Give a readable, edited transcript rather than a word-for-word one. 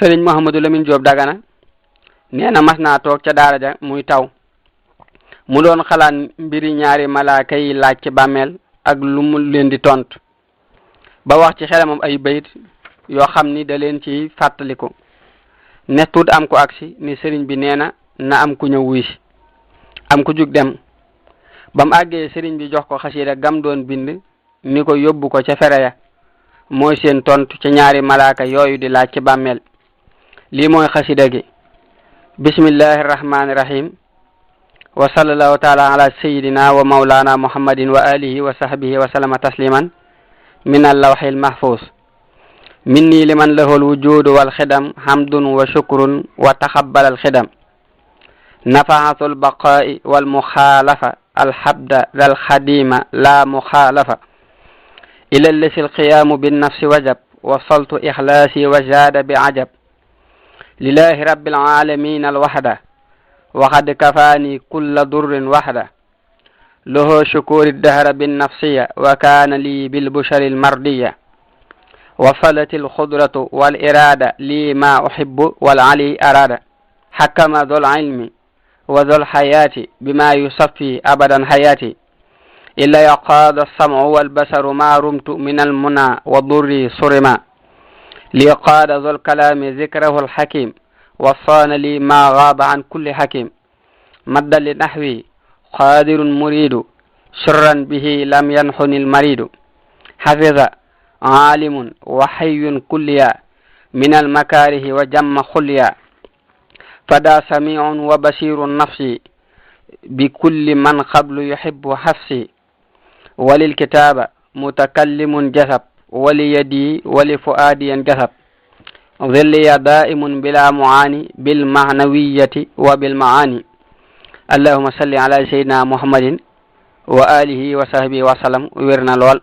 sëriñ Mouhamadou Lamine Diop Dagana nee na mas naa toog ca daara ja muy taw mu doon xalaat mbiri ñaari malaaka yi laaj ci bàmmeel ak lu mu leen di tontu ba wax ci xelamam ay bayit yoo xam ni da leen ci fàttaliku ne tuut am ko agsi ni sëriñ bi nee na am ku ñëw wuy si am ku jug dem ba mu àggee sëriñ bi jox ko xasida gam doon bind ni ko yóbbu ko ca fere ya mooy seen tontu ca ñaari malaaka yooyu di laaj ci bàmmeel lii mooy xasida gi bismillahi rahmani rahim wa sallallahu taala ala sayidina wa maulana muhammadin wa alihi wa sahbihi wa sallama tasliman min allawhi almahfuz minni liman lahu alwujudu walxidam hamdun wa shukrun wa taxabbal alxidam nafaatu albaqai walmuxaalafa alhabda dal xadima la muxaalafa ila lasi alqiyamu binnafsi wajab wasaltu ixlaasi wa zaada bi ajab lillahi rabbil alamin alwahda وقد كفاني كل ضر وحده له شكور الدهر بالنفسية وكان لي بالبشر المردية وصلت الخضرة والإرادة لي ما أحب والعلي أراد حكم ذو العلم وذو الحياة بما يصفي أبدا حياتي إلا يقاد السمع والبصر ما رمت من المنى والضر صرما ليقاد ذو الكلام ذكره الحكيم وصان لي ما غاب عن كل حكيم مد لنحوي قادر مريد سرا به لم ينحن المريد حفظ عالم وحي كليا من المكاره وجم خليا فدا سميع وبصير النفس بكل من قبل يحب حفصي وللكتاب متكلم جذب وليدي ولفؤادي انجذب ظلي دائم بلا معاني بالمعنوية وبالمعاني اللهم صل على سيدنا محمد وآله وصحبه وسلم ويرنا لول